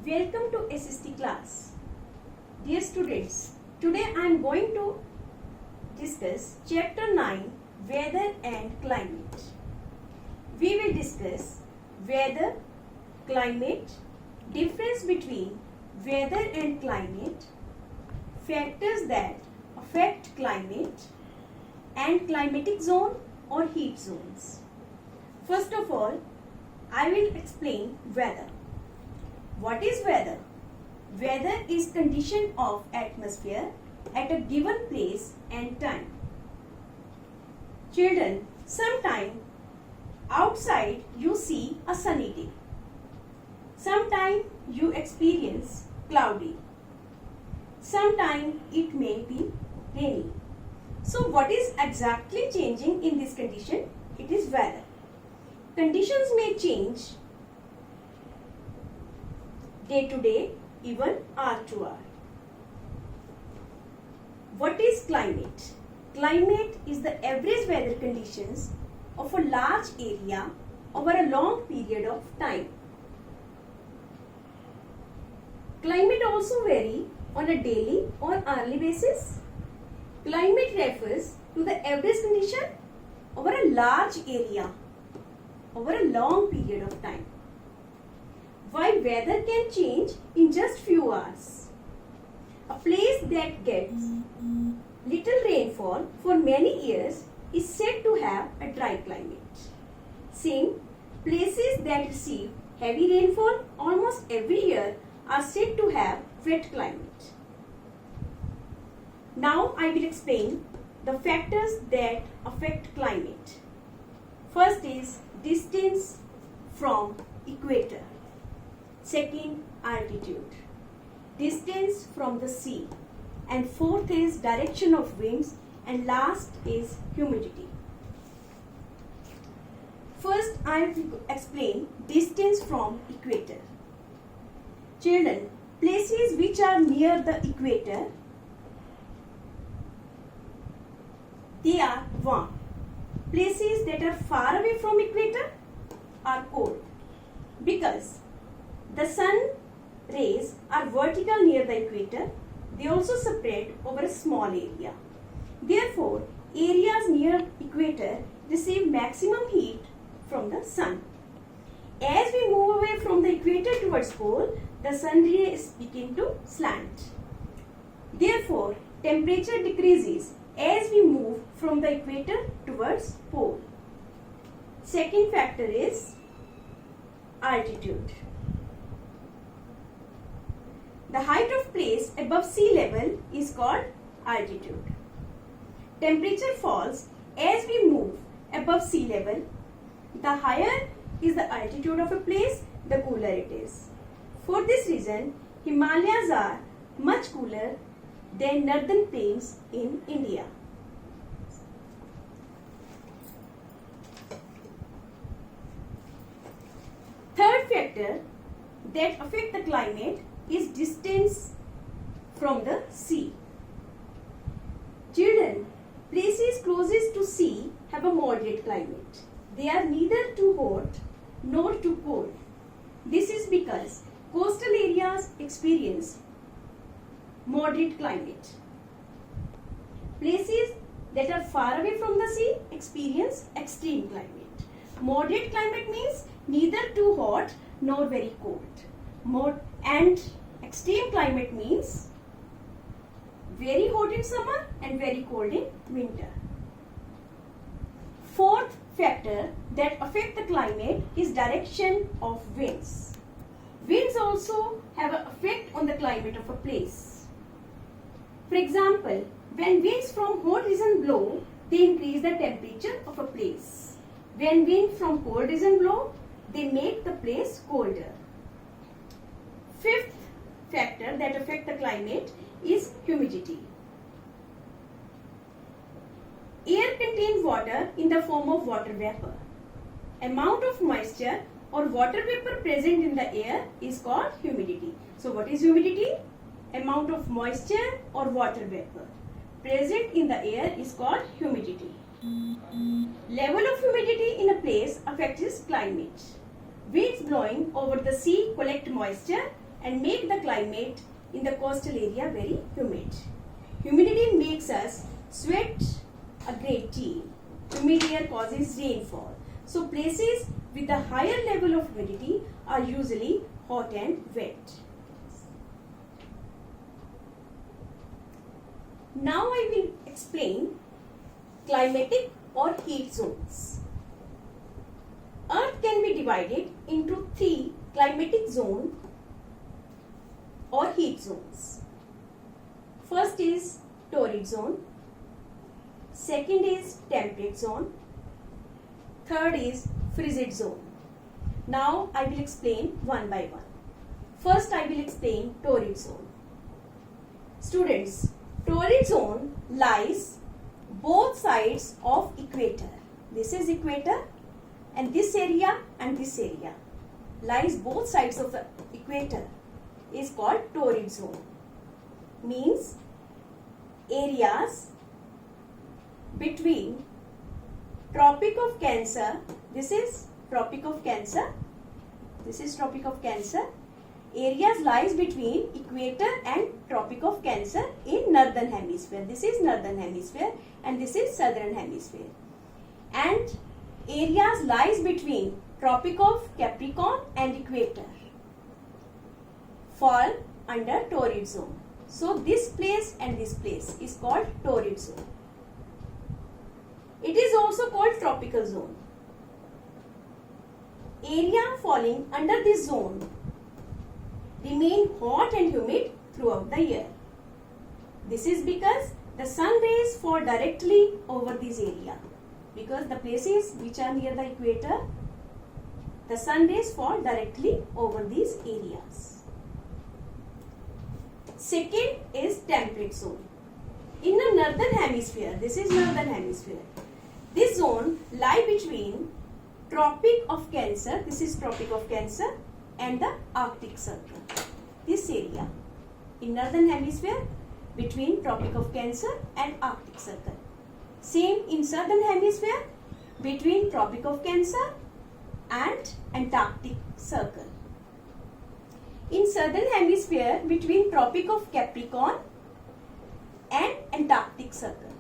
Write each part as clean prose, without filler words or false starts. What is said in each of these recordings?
Welcome to SST class. Dear students, today I am going to discuss chapter 9, Weather and Climate. We will discuss weather, climate, difference between weather and climate, factors that affect climate, and climatic zone or heat zones. First of all, I will explain weather. What is weather? Weather is condition of atmosphere at a given place and time. Children, sometime outside you see a sunny day. Sometime you experience cloudy. Sometime it may be rainy. So what is exactly changing in this condition? It is weather. Conditions may change day to day, even hour to hour. What is climate? Climate is the average weather conditions of a large area over a long period of time. Climate also vary on a daily or hourly basis. Climate refers to the average condition over a large area over a long period of time. Why weather can change in just few hours. A place that gets little rainfall for many years is said to have a dry climate. Same, places that receive heavy rainfall almost every year are said to have wet climate. Now I will explain the factors that affect climate. First is distance from equator. Second, altitude, distance from the sea, and fourth is direction of winds, and last is humidity. First, I will explain distance from equator. Children, places which are near the equator, they are warm. Places that are far away from equator are cold because the sun rays are vertical near the equator. They also spread over a small area. Therefore, areas near equator receive maximum heat from the sun. As we move away from the equator towards pole, the sun rays begin to slant. Therefore, temperature decreases as we move from the equator towards pole. Second factor is altitude. The height of place above sea level is called altitude. Temperature falls as we move above sea level. The higher is the altitude of a place, the cooler it is. For this reason, Himalayas are much cooler than northern plains in India. Third factor that affect the climate is distance from the sea. Children, places closest to sea have a moderate climate. They are neither too hot nor too cold. This is because coastal areas experience moderate climate. Places that are far away from the sea experience extreme climate. Moderate climate means neither too hot nor very cold. And extreme climate means very hot in summer and very cold in winter. Fourth factor that affect the climate is direction of winds. Winds also have an effect on the climate of a place. For example, when winds from hot region blow, they increase the temperature of a place. When wind from cold region blow, they make the place colder. Fifth factor that affect the climate is humidity. Air contains water in the form of water vapor. Amount of moisture or water vapor present in the air is called humidity. So what is humidity? Amount of moisture or water vapor present in the air is called humidity. Level of humidity in a place affects its climate. Winds blowing over the sea collect moisture and make the climate in the coastal area very humid. Humidity makes us sweat a great deal. Humid air causes rainfall. So places with a higher level of humidity are usually hot and wet. Now I will explain climatic or heat zones. Earth can be divided into 3 climatic zones or heat zones. First is torrid zone, second is temperate zone, third is frigid zone. Now I will explain one by one. First I will explain torrid zone. Students, torrid zone lies both sides of equator. This is equator and this area lies both sides of the equator is called torrid zone. Means areas between Tropic of Cancer, this is Tropic of Cancer, this is Tropic of Cancer. Areas lies between equator and Tropic of Cancer in northern hemisphere. This is northern hemisphere and this is southern hemisphere. And areas lies between Tropic of Capricorn and equator fall under torrid zone. So this place and this place is called torrid zone. It is also called tropical zone. Area falling under this zone remain hot and humid throughout the year. This is because the sun rays fall directly over this area. Because the places which are near the equator, the sun rays fall directly over these areas. Second is temperate zone. In the northern hemisphere, this is northern hemisphere. This zone lie between Tropic of Cancer, this is Tropic of Cancer, and the Arctic Circle. This area in northern hemisphere between Tropic of Cancer and Arctic Circle. Same in southern hemisphere between Tropic of Cancer and Antarctic Circle. In southern hemisphere between Tropic of Capricorn and Antarctic Circle.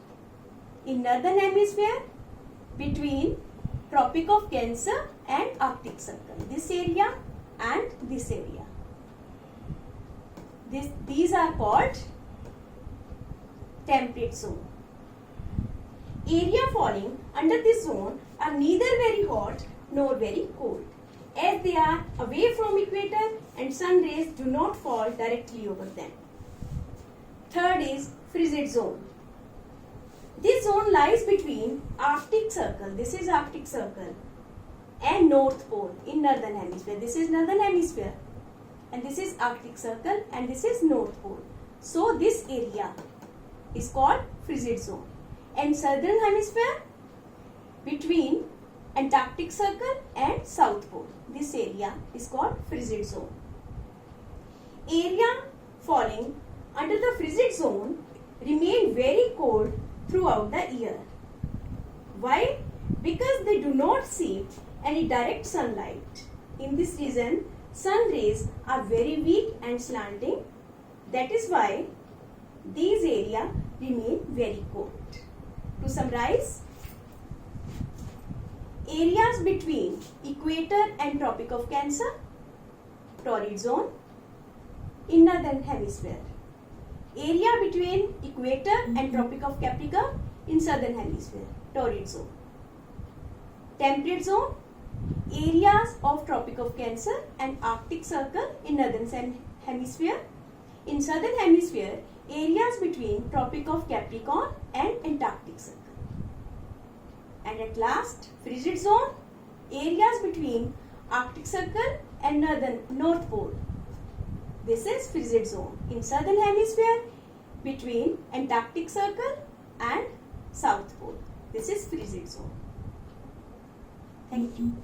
In northern hemisphere between Tropic of Cancer and Arctic Circle. This area and this area. These are called temperate zone. Area falling under this zone are neither very hot nor very cold, as they are away from equator and sun rays do not fall directly over them. Third is frigid zone. This zone lies between Arctic Circle, this is Arctic Circle, and North Pole in northern hemisphere. This is northern hemisphere and this is Arctic Circle and this is North Pole. So this area is called frigid zone. And southern hemisphere between Antarctic Circle and South Pole. This area is called frigid zone. Area falling under the frigid zone remain very cold throughout the year. Why? Because they do not see any direct sunlight. In this region, sun rays are very weak and slanting. That is why these areas remain very cold. To summarize, areas between equator and Tropic of Cancer, torrid zone in northern hemisphere. Area between equator and Tropic of Capricorn in southern hemisphere, torrid zone. Temperate zone, areas of Tropic of Cancer and Arctic Circle in northern hemisphere. In southern hemisphere, areas between Tropic of Capricorn and Antarctic Circle. And at last, frigid zone, areas between Arctic Circle and North Pole. This is frigid zone in southern hemisphere between Antarctic Circle and South Pole. This is frigid zone. Thank you.